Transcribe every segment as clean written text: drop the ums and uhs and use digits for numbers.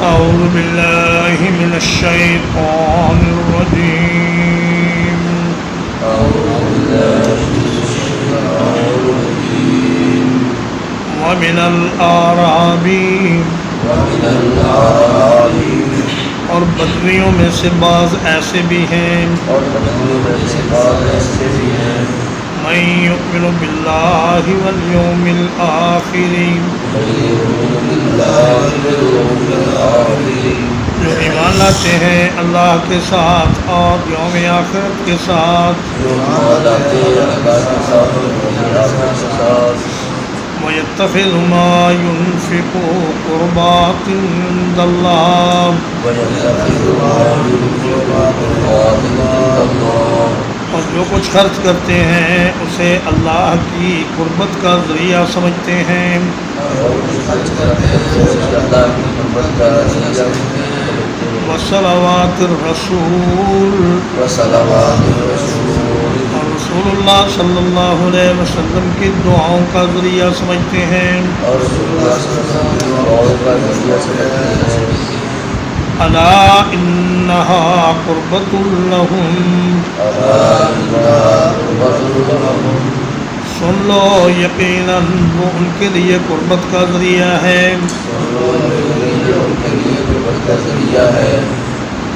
أعوذ بالله من الشيطان الرجيم ومن الأعراب اور بدریوں میں سے بعض ایسے بھی ہیں من یؤمن باللہ والیوم الآخر جو ایمان لاتے ہیں اللہ کے ساتھ اور یوم آخرت کے ساتھ وَيَتَّخِذُ مَا يُنْفِقُ قُرْبَاتٍ عِندَ اللَّهِ اور جو کچھ خرچ کرتے ہیں اسے اللہ کی قربت کا ذریعہ سمجھتے ہیں وصلوات الرسول اور رسول اللہ صلی اللہ علیہ وسلم کی دعاؤں کا ذریعہ سمجھتے ہیں الا انہا قربۃ لہم سن لو یقیناً وہ ان کے لیے قربت کا ذریعہ ہے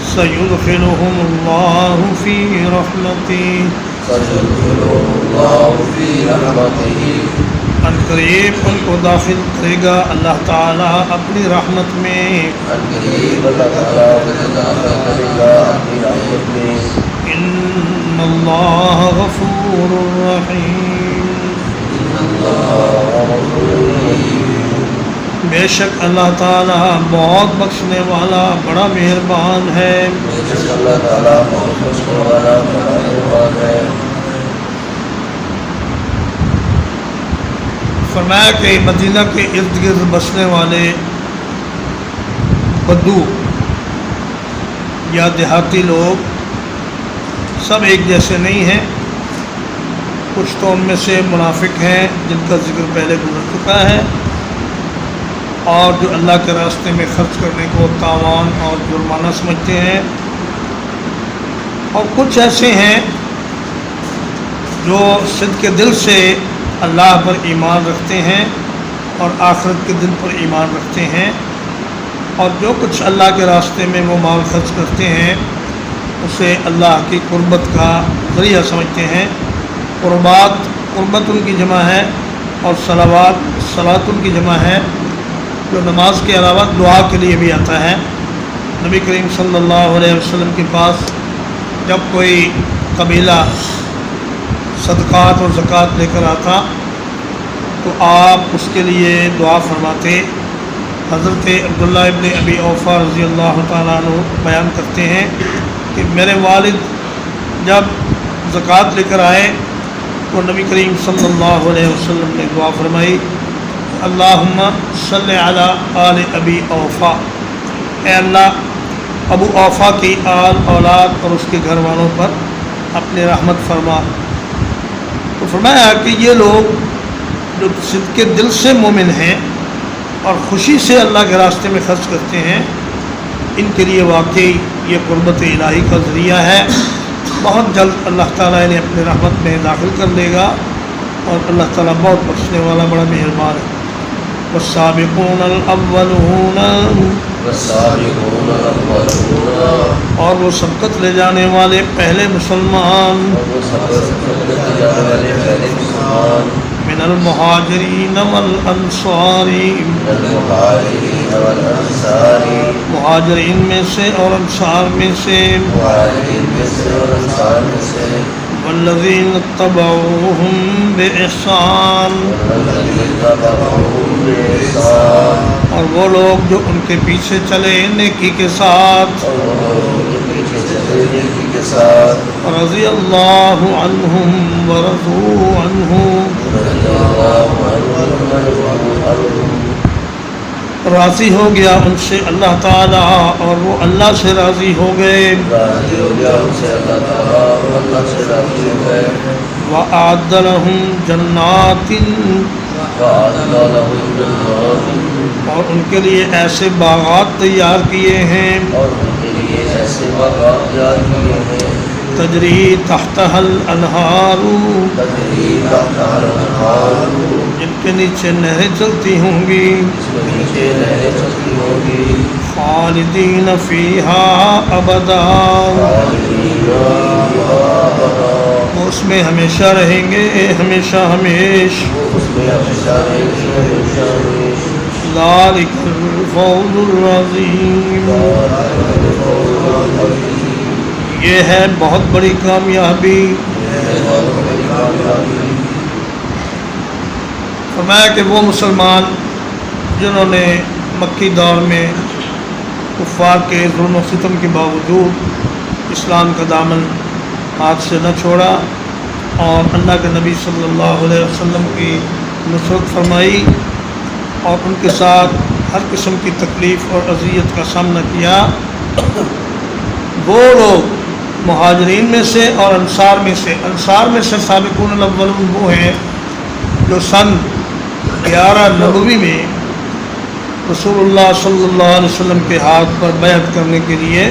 سیدخلہم اللہ فی رحمتہ ان قریب ان کو داخل کرے گا اللہ تعالیٰ اپنی رحمت میں ان اللہ غفور رحیم بے شک اللہ تعالیٰ بہت بخشنے والا بڑا مہربان ہے فرمایا کہ مدینہ کے ارد گرد بسنے والے بدو یا دیہاتی لوگ سب ایک جیسے نہیں ہیں کچھ تو ان میں سے منافق ہیں جن کا ذکر پہلے گزر چکا ہے اور جو اللہ کے راستے میں خرچ کرنے کو تاوان اور جرمانہ سمجھتے ہیں اور کچھ ایسے ہیں جو صدق دل سے اللہ پر ایمان رکھتے ہیں اور آخرت کے دن پر ایمان رکھتے ہیں اور جو کچھ اللہ کے راستے میں وہ مال خرچ کرتے ہیں اسے اللہ کی قربت کا ذریعہ سمجھتے ہیں قربت ان کی جمع ہے اور صلوات ان کی جمع ہے جو نماز کے علاوہ دعا کے لیے بھی آتا ہے نبی کریم صلی اللہ علیہ وسلم کے پاس جب کوئی قبیلہ صدقات اور زکوٰۃ لے کر آتا تو آپ اس کے لیے دعا فرماتے حضرت عبداللہ ابن ابی اوفا رضی اللہ تعالیٰ عنہ بیان کرتے ہیں کہ میرے والد جب زکوٰۃ لے کر آئے تو نبی کریم صلی اللہ علیہ وسلم نے دعا فرمائی اللہم صلی علی آل ابی اوفا اے اللہ ابو اوفا کی آل اولاد اور اس کے گھر والوں پر اپنی رحمت فرما تو فرمایا کہ یہ لوگ جو صدق دل سے مومن ہیں اور خوشی سے اللہ کے راستے میں خرچ کرتے ہیں ان کے لیے واقعی یہ قربت الہی کا ذریعہ ہے بہت جلد اللہ تعالیٰ انہیں اپنے رحمت میں داخل کر لے گا اور اللہ تعالیٰ بہت بخشنے والا بڑا مہربان ہے والسابقون الاولون اور وہ سبقت لے جانے والے پہلے مسلمان من المہاجرین والانصار مہاجرین میں سے اور انصار میں سے والذین اتبعوہم بإحسان اور وہ لوگ جو ان کے پیچھے چلے نیکی کے ساتھ رضی اللہ عنہم ورضوا عنہ راضی ہو گیا ان سے اللہ تعالیٰ اور وہ اللہ سے راضی ہو گئے وَأَعَدَّ لَهُمْ جَنَّاتٍ وأعد لهم جنات اور ان کے لیے ایسے باغات تیار کیے ہیں اور ان کے لیے ایسے باغات تیار کیے ہیں تجری تحتها الانہار تجری تحتها الانہار جن کے نیچے نہریں چلتی ہوں گی جس کے نیچے نہریں چلتی ہوں گی خالدین فیہا ابدا خالدین فیہا ابدا وہ اس میں ہمیشہ رہیں گے ہمیشہ ہمیش اس میں ہمیشہ رہیں گے ہمیشہ ہمیش ذالک الفوز العظیم یہ ہے بہت بڑی کامیابی فرمایا کہ وہ مسلمان جنہوں نے مکی دور میں کفار کے ظلم و ستم کے باوجود اسلام کا دامن ہاتھ سے نہ چھوڑا اور اللہ کے نبی صلی اللہ علیہ وسلم کی نصرت فرمائی اور ان کے ساتھ ہر قسم کی تکلیف اور اذیت کا سامنا کیا، وہ لوگ مہاجرین میں سے اور انصار میں سے سابقون الاولون وہ ہیں جو سن 11 نبوی میں رسول اللہ صلی اللہ علیہ وسلم کے ہاتھ پر بیعت کرنے کے لیے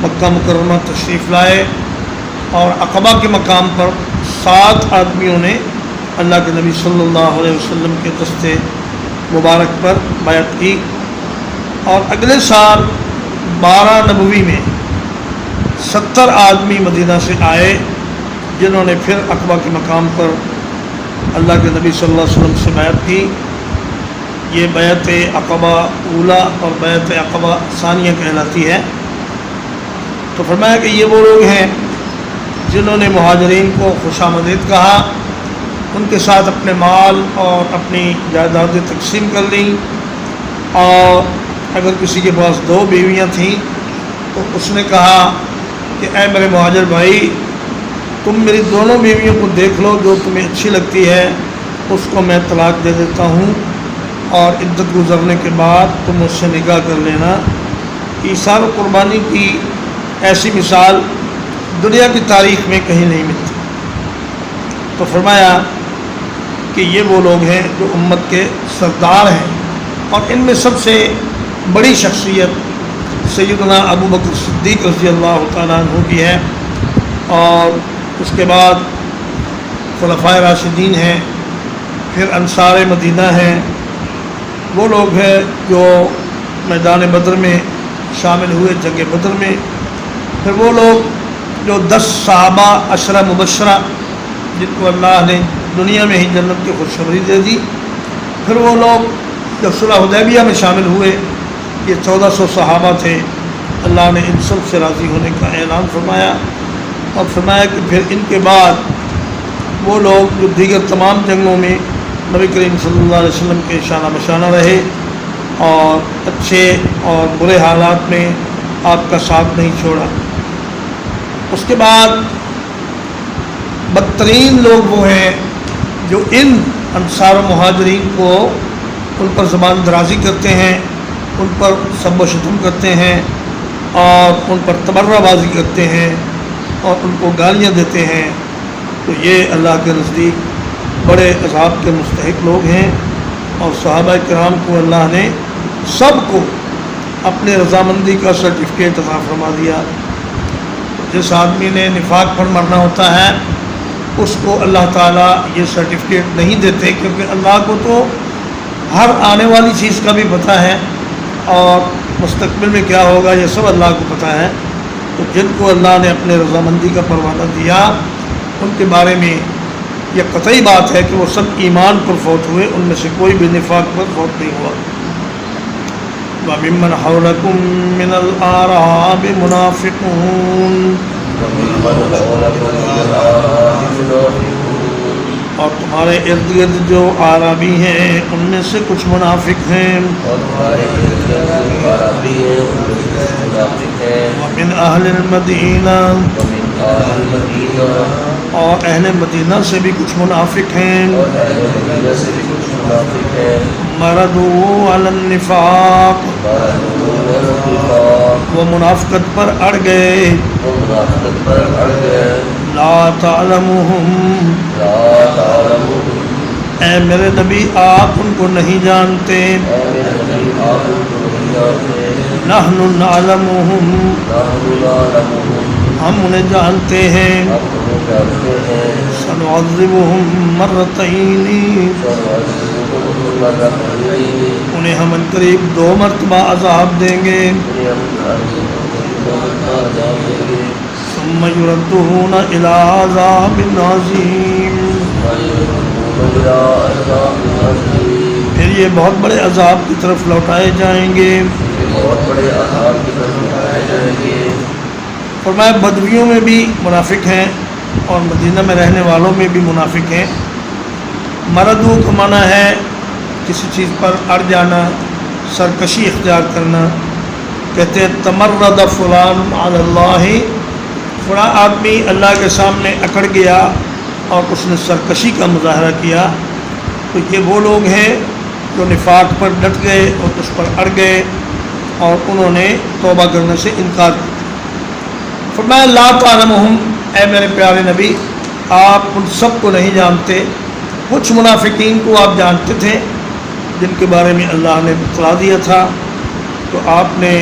مکہ مکرمہ تشریف لائے، اور عقبہ کے مقام پر 7 آدمیوں نے اللہ کے نبی صلی اللہ علیہ وسلم کے دستے مبارک پر بیعت کی، اور اگلے سال 12 نبوی میں 70 آدمی مدینہ سے آئے جنہوں نے پھر عقبہ کے مقام پر اللہ کے نبی صلی اللہ علیہ وسلم سے بیعت کی۔ یہ بیعت عقبہ اولا اور بیعت عقبہ ثانیہ کہلاتی ہے۔ تو فرمایا کہ یہ وہ لوگ ہیں جنہوں نے مہاجرین کو خوش آمدید کہا، ان کے ساتھ اپنے مال اور اپنی جائیدادیں تقسیم کر لیں، اور اگر کسی کے پاس 2 بیویاں تھیں تو اس نے کہا کہ اے میرے مہاجر بھائی، تم میری دونوں بیویوں کو دیکھ لو، جو تمہیں اچھی لگتی ہے اس کو میں طلاق دے دیتا ہوں، اور عدت گزرنے کے بعد تم مجھ سے نکاح کر لینا۔ ایثار و قربانی کی ایسی مثال دنیا کی تاریخ میں کہیں نہیں ملتی۔ تو فرمایا کہ یہ وہ لوگ ہیں جو امت کے سردار ہیں، اور ان میں سب سے بڑی شخصیت سیدنا ابو بکر صدیق رضی اللہ تعالیٰ عنہ کی ہے، اور اس کے بعد خلفائے راشدین ہیں، پھر انصار مدینہ ہیں، وہ لوگ ہیں جو میدان بدر میں شامل ہوئے، جنگ بدر میں، پھر وہ لوگ جو 10 صحابہ عشرہ مبشرہ جن کو اللہ نے دنیا میں ہی جنت کی خوشخبری دے دی، پھر وہ لوگ جو صلح حدیبیہ میں شامل ہوئے، یہ 1400 صحابہ تھے، اللہ نے ان سب سے راضی ہونے کا اعلان فرمایا، اور فرمایا کہ پھر ان کے بعد وہ لوگ جو دیگر تمام جنگوں میں نبی کریم صلی اللہ علیہ وسلم کے شانہ بشانہ رہے، اور اچھے اور برے حالات میں آپ کا ساتھ نہیں چھوڑا۔ اس کے بعد بدترین لوگ وہ ہیں جو ان انصار و مہاجرین کو ان پر زبان درازی کرتے ہیں، ان پر سب و شتم کرتے ہیں، اور ان پر تبرہ بازی کرتے ہیں، اور ان کو گالیاں دیتے ہیں۔ تو یہ اللہ کے نزدیک بڑے عذاب کے مستحق لوگ ہیں، اور صحابہ کرام کو اللہ نے سب کو اپنے رضامندی کا سرٹیفکیٹ عطا فرما دیا۔ جس آدمی نے نفاق پر مرنا ہوتا ہے اس کو اللہ تعالیٰ یہ سرٹیفکیٹ نہیں دیتے، کیونکہ اللہ کو تو ہر آنے والی چیز کا بھی پتہ ہے، اور مستقبل میں کیا ہوگا یہ سب اللہ کو پتہ ہے۔ تو جن کو اللہ نے اپنے رضامندی کا پروانہ دیا، ان کے بارے میں یہ قطعی بات ہے کہ وہ سب ایمان پر فوت ہوئے، ان میں سے کوئی بھی نفاق پر فوت نہیں ہوا۔ وَمِمَّنْ حَوْلَكُمْ مِنَ الْأَعْرَابِ مُنَافِقُونَ، اور تمہارے ارد گرد جو اعرابی ہیں ان میں سے کچھ منافق ہیں۔ وَمِنْ أَهْلِ الْمَدِينَةِ، اور اہل مدینہ سے بھی کچھ منافق ہیں۔ مردوا علی النفاق، وہ منافقت پر اڑ گئے۔ لا تعلمهم، اے میرے نبی آپ ان کو نہیں جانتے اے میرے نبی آپ ان کو نہیں جانتے نحن نعلمهم نحن نعلمهم ہم انہیں جانتے ہیں ہم انہیں جانتے ہیں سنعذبهم مرتين سنعذبهم مرتين انہیں ہم ان قریب 2 مرتبہ عذاب دیں گے انہیں ہم عذاب دیں گے ثم يردون إلى عذاب عظيم إلى عذاب عظيم پھر یہ بہت بڑے عذاب کی طرف لوٹائے جائیں گے بہت بڑے عذاب کی طرف اٹھائے جائیں گے فرمایا بدویوں میں بھی منافق ہیں اور مدینہ میں رہنے والوں میں بھی منافق ہیں مردو کا معنی ہے کسی چیز پر اڑ جانا سرکشی اختیار کرنا کہتے ہیں تمرد فلان علی اللہ فلاں آدمی اللہ کے سامنے اکڑ گیا اور اس نے سرکشی کا مظاہرہ کیا تو یہ وہ لوگ ہیں جو نفاق پر ڈٹ گئے اور اس پر اڑ گئے اور انہوں نے توبہ کرنے سے انکار کیا فرمایا لا تعلمہم اے میرے پیارے نبی آپ ان سب کو نہیں جانتے کچھ منافقین کو آپ جانتے تھے جن کے بارے میں اللہ نے بتلا دیا تھا تو آپ نے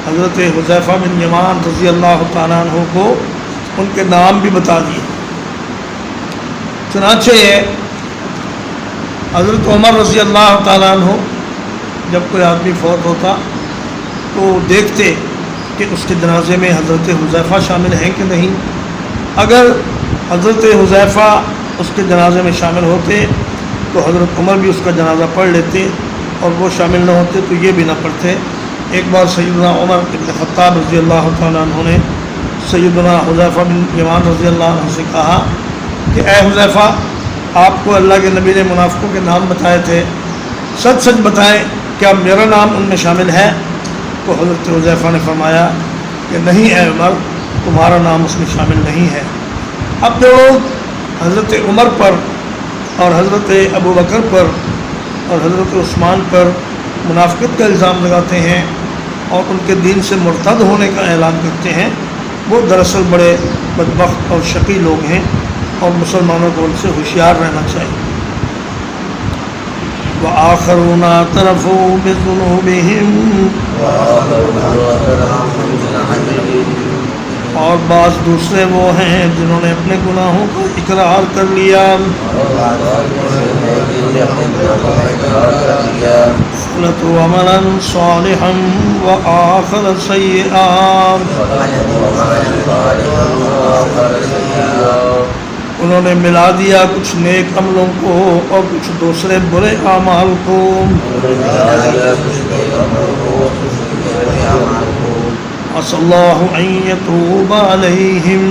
حضرت حذیفہ بن یمان رضی اللہ تعالیٰ عنہ کو ان کے نام بھی بتا دیے چنانچہ حضرت عمر رضی اللہ تعالیٰ عنہ جب کوئی آدمی فوت ہوتا تو دیکھتے کہ اس کے جنازے میں حضرت حذیفہ شامل ہیں کہ نہیں اگر حضرت حذیفہ اس کے جنازے میں شامل ہوتے تو حضرت عمر بھی اس کا جنازہ پڑھ لیتے اور وہ شامل نہ ہوتے تو یہ بھی نہ پڑھتے ایک بار سیدنا عمر بن خطاب رضی اللہ تعالیٰ عنہ نے سیدنا حذیفہ بن یمان رضی اللہ عنہ سے کہا کہ اے حذیفہ آپ کو اللہ کے نبی نے منافقوں کے نام بتائے تھے سچ سچ بتائیں کیا میرا نام ان میں شامل ہے تو حضرت حذیفہ نے فرمایا کہ نہیں اے عمر تمہارا نام اس میں شامل نہیں ہے اب جو لوگ حضرت عمر پر اور حضرت ابو بکر پر اور حضرت عثمان پر منافقت کا الزام لگاتے ہیں اور ان کے دین سے مرتد ہونے کا اعلان کرتے ہیں وہ دراصل بڑے بدبخت اور شقی لوگ ہیں اور مسلمانوں کو ان سے ہوشیار رہنا چاہیے وآخرون اعترفوا بذنوبهم اور بعض دوسرے وہ ہیں جنہوں نے اپنے گناہوں کا اقرار کر لیا خلطوا عملا صالحا وآخر سیئا انہوں نے ملا دیا کچھ نیک عملوں کو اور کچھ دوسرے برے اعمال کو عسى الله أن يتوب عليهم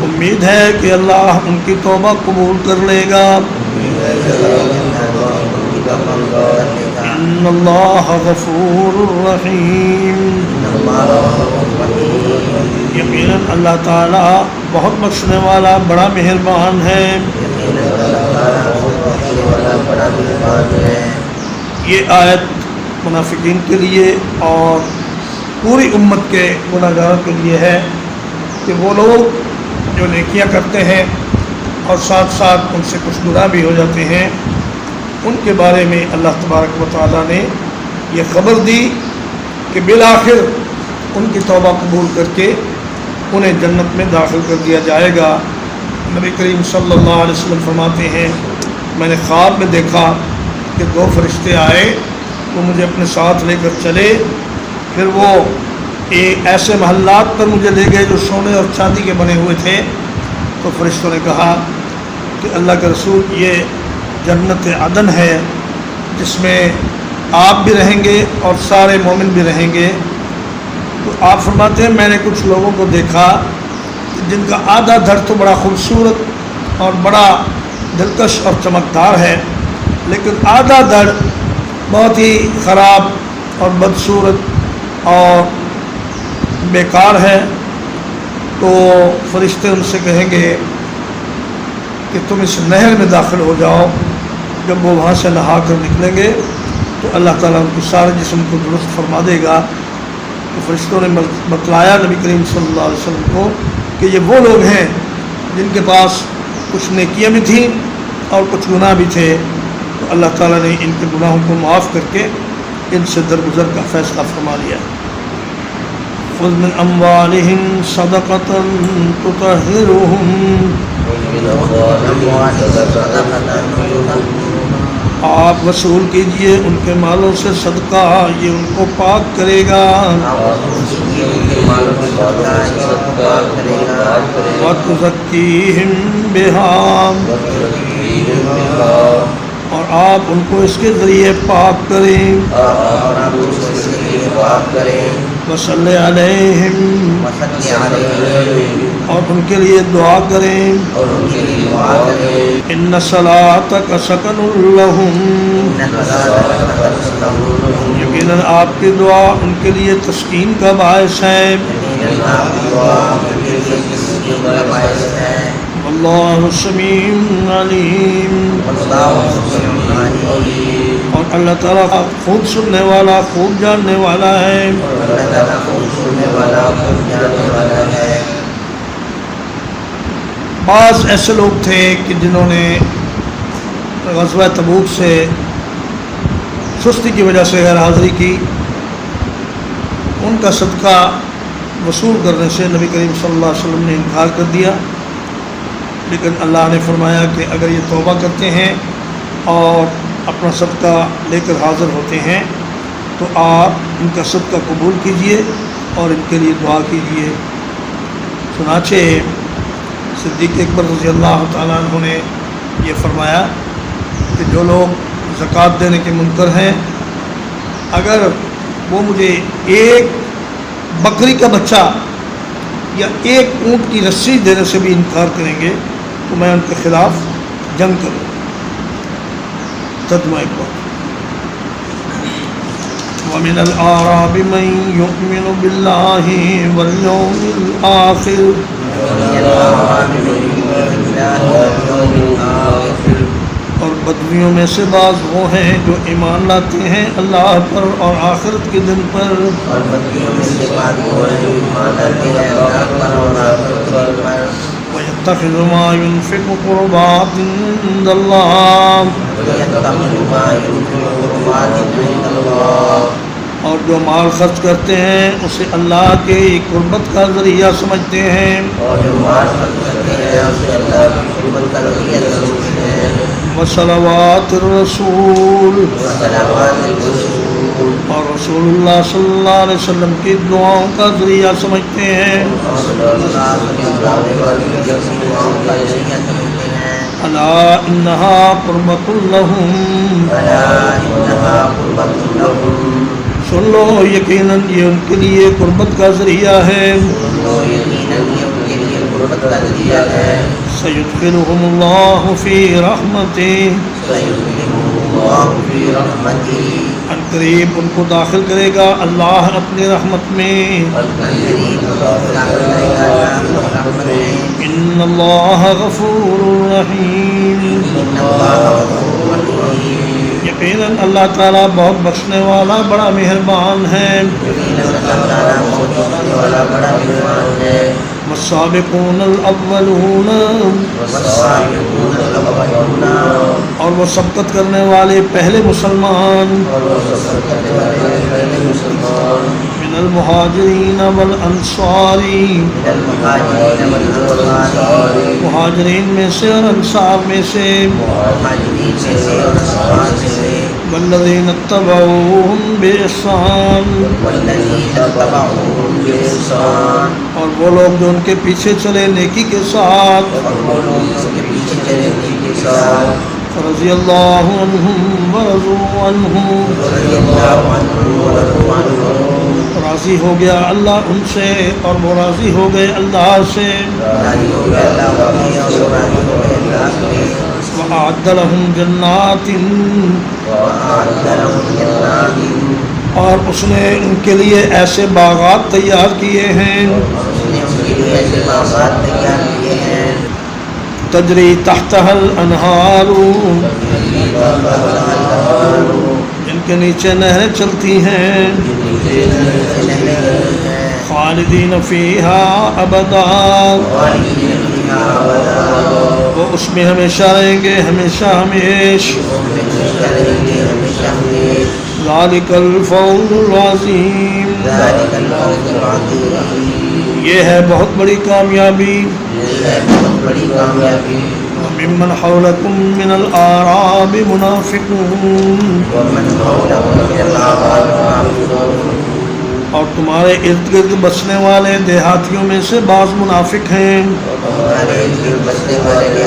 امید ہے کہ اللہ ان کی توبہ قبول کر لے گا ان اللہ غفور رحیم یقیناً اللہ تعالیٰ بہت بخشنے والا بڑا مہربان ہے یہ آیت منافقین کے لیے اور پوری امت کے گناہگاروں کے لیے ہے کہ وہ لوگ جو نیکیاں کرتے ہیں اور ساتھ ساتھ ان سے کچھ گناہ بھی ہو جاتے ہیں ان کے بارے میں اللہ تبارک و تعالیٰ نے یہ خبر دی کہ بالآخر ان کی توبہ قبول کر کے انہیں جنت میں داخل کر دیا جائے گا نبی کریم صلی اللہ علیہ وسلم فرماتے ہیں میں نے خواب میں دیکھا کہ 2 فرشتے آئے وہ مجھے اپنے ساتھ لے کر چلے پھر وہ ایسے محلات پر مجھے لے گئے جو سونے اور چاندی کے بنے ہوئے تھے تو فرشتوں نے کہا کہ اللہ کے رسول یہ جنت عدن ہے جس میں آپ بھی رہیں گے اور سارے مومن بھی رہیں گے تو آپ فرماتے ہیں میں نے کچھ لوگوں کو دیکھا جن کا آدھا دھڑ تو بڑا خوبصورت اور بڑا دلکش اور چمکدار ہے لیکن آدھا دھڑ بہت ہی خراب اور بدصورت اور بیکار ہے تو فرشتے ان سے کہیں گے کہ تم اس نہر میں داخل ہو جاؤ جب وہ وہاں سے نہا کر نکلیں گے تو اللہ تعالیٰ ان کے سارے جسم کو درست فرما دے گا تو فرشتوں نے بتلایا نبی کریم صلی اللہ علیہ وسلم کو کہ یہ وہ لوگ ہیں جن کے پاس کچھ نیکیاں بھی تھیں اور کچھ گناہ بھی تھے، تو اللہ تعالیٰ نے ان کے گناہوں کو معاف کر کے ان سے درگزر کا فیصلہ فرما لیا۔ خذ من اموالہم صدقۃ تطہرہم، آپ وصول کیجئے ان کے مالوں سے صدقہ، یہ ان کو پاک کرے گا، وَتُزَكِّيهِمْ بِهَا، اور آپ ان کو اس کے ذریعے پاک کریں، وَصَلِّ عَلَيْهِمْ، اور ان کے لیے دعا کریں، إِنَّ صَلَاتَكَ سَكَنٌ لَهُمْ، یقیناً آپ کی دعا ان کے لیے تسکین کا باعث ہے، واللہ سمیع علیم، اور اللہ تعالیٰ خوب سننے والا خوب جاننے والا ہے۔ بعض ایسے لوگ تھے کہ جنہوں نے غزوہ تبوک سے سستی کی وجہ سے غیر حاضری کی، ان کا صدقہ وصول کرنے سے نبی کریم صلی اللہ علیہ وسلم نے انکار کر دیا، لیکن اللہ نے فرمایا کہ اگر یہ توبہ کرتے ہیں اور اپنا صدقہ لے کر حاضر ہوتے ہیں تو آپ ان کا صدقہ قبول کیجئے اور ان کے لیے دعا کیجئے۔ چنانچہ صدیق اکبر رضی اللہ تعالیٰ عنہ نے یہ فرمایا کہ جو لوگ زکوٰۃ دینے کے منکر ہیں، اگر وہ مجھے ایک بکری کا بچہ یا ایک اونٹ کی رسی دینے سے بھی انکار کریں گے تو میں ان کے خلاف جنگ کروں۔ ترجمہ اقبال۔ وَمِنَ الْأَعْرَابِ مَن يُؤْمِنُ بِاللَّهِ وَالْيَوْمِ الْآخِرِ، اور بدویوں میں سے بعض وہ ہیں جو ایمان لاتے ہیں اللہ پر اور آخرت کے دن پر، وَيَتَّخِذُ مَا يُنْفِقُ قُرُبَاتٍ عِندَ اللَّهِ، اور جو مال خرچ کرتے ہیں اسے اللہ کے قربت کا ذریعہ سمجھتے ہیں، وصلوات الرسول، اور رسول اللہ صلی اللہ علیہ وسلم کی دعاؤں کا ذریعہ سمجھتے ہیں۔ الا انہا قربۃ لہم، سن لو یقیناً یہ ان کے لیے قربت کا ذریعہ ہے۔ سیدخلہم اللہ فی رحمتہ، ان قریب ان کو داخل کرے گا اللہ اپنی رحمت میں۔ ان اللہ غفور رحیم، یقیناً اللہ تعالیٰ بہت بخشنے والا بڑا مہربان ہے۔ والسابقون الاولون، اور وہ سبقت کرنے والے پہلے مسلمان، من المہاجرین والانصار، مہاجرین میں سے اور انصار میں سے، والذین اتبعوہم بإحسان، اور وہ لوگ جو ان کے پیچھے چلے نیکی کے ساتھ، رضی اللہ عنہم ورضوا عنہ، راضی ہو گیا اللہ ان سے اور وہ راضی ہو گئے اللہ سے۔ وَأَعَدَّ لَهُمْ جَنَّاتٍ، اور اس نے ان کے لیے ایسے باغات تیار کیے ہیں، تجری تحتها الانہار، جن کے نیچے نہریں چلتی ہیں، خالدین فیہا ابدا، فيها أبدا وہ اس میں ہمیشہ رہیں گے ہمیشہ ہمیش ذالک الفوز العظیم ذلك الفوز العظيم یہ ہے بہت بڑی کامیابی یہ ہے بہت بڑی کامیابی وممن حولکم من الاعراب منافقون ومن حولكم من الأعراب منافقون اور تمہارے ارد گرد بسنے والے دیہاتیوں میں سے بعض منافق ہیں ہمارے دل بسنے والے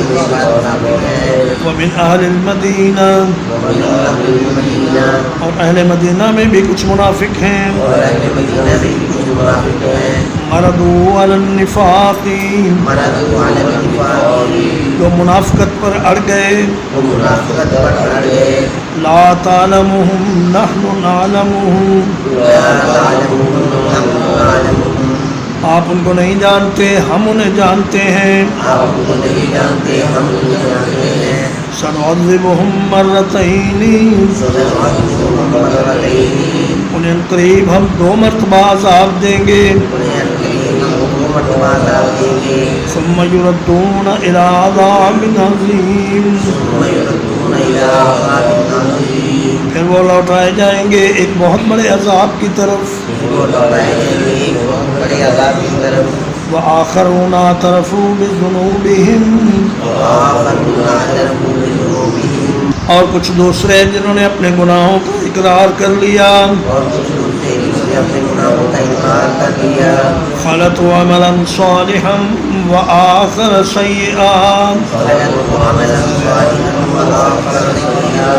منافق ہیں ومن اہل المدینہ ومن أهل المدينة اور اہل مدینہ میں بھی کچھ منافق ہیں اور اہل مدینہ میں بھی کچھ منافق ہیں مردوا علی النفاق مردوا علی النفاق جو منافقت پر اڑ گئے وہ منافقت پر اڑ گئے لا تعلمهم نحن نعلمهم لا تعلمون نحن نعلمهم آپ ان کو نہیں جانتے ہم انہیں جانتے ہیں آپ ان کو نہیں جانتے ہم انہیں جانتے ہیں سنعذبهم مرتين سنعذبهم مرتين انہیں قریب ہم 2 مرتبہ عذاب دیں گے انہیں قریب ہم دو مرتبہ عذاب دیں گے ثم يردون الى عذاب عظیم ثم يردون إلى عذاب عظيم پھر وہ لوٹائے جائیں گے ایک بہت بڑے عذاب کی طرف وہ لوٹائے جائیں گے ایک بہت بڑے عذاب کی طرف وآخرون اعترفوا بذنوبهم وآخرون اعترفوا بذنوبهم اور کچھ دوسرے جنہوں نے اپنے گناہوں کا اقرار کر لیا اور کچھ دوسرے جنہوں نے اپنے گناہوں کا انکار کر دیا خلطوا عملا صالحا وآخر سیئا خلقوا عملا صالحا وآخر سيئا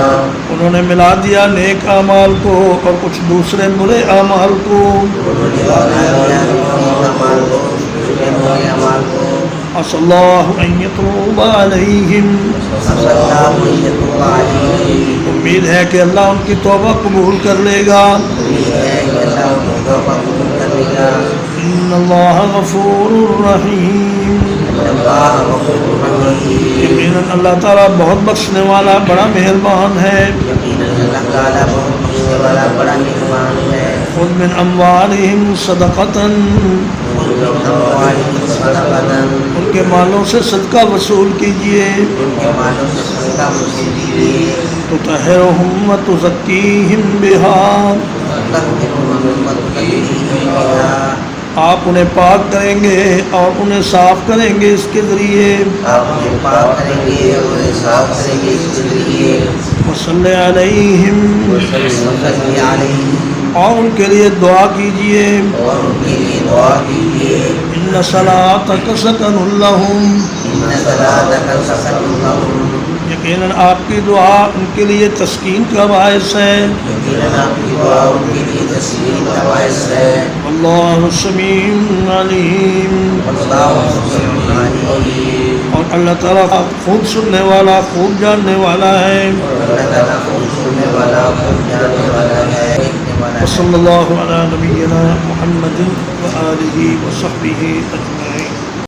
انہوں نے ملا دیا نیک اعمال کو اور کچھ دوسرے برے اعمال کو انہوں نے بنا دیا نیک اعمال کو دوسرے برے اعمال کو عسى الله ان يتوب عليهم صلی اللہ علیہ وسلم امید ہے کہ اللہ ان کی توبہ قبول کر لے گا امید ہے کہ اللہ ان کی توبہ قبول کر لے گا ان اللہ غفور رحیم اللہ غفور رحیم یقیناً اللہ تعالیٰ بہت بخشنے والا بڑا مہربان ہے یقیناً اللہ تعالیٰ بہت بخشنے والا بڑا مہربان ہے خذ من اموالهم صدقة ان کے مالوں سے صدقہ وصول کیجئے ان کے مالوں سے صدقہ وصول کیجئے تطہرهم وتزکیہم بها آپ انہیں پاک کریں گے اور انہیں صاف کریں گے اس کے ذریعے آپ انہیں پاک کریں گے اور انہیں صاف کریں گے اس کے ذریعے وصلی علیہم وصلی علیہم اور ان کے لیے دعا کیجئے اور ان کے لیے دعا کیجئے ان صلاتک سکن لہم ان صلاتک سکن لہم یقیناً آپ کی دعا ان کے لیے تسکین کا باعث ہے یقیناً آپ کی دعا ان کے لیے تسکین کا باعث ہے اللہ سمیع علیم اللہ سمیع علیم اور اللہ تعالیٰ خوب سننے والا خوب جاننے والا ہے اللہ تعالیٰ خوب سننے والا خوب جاننے والا ہے دیکھنے والا ہے وصلی اللہ علی نبینا محمد وآلہ وصحبہ اجمعین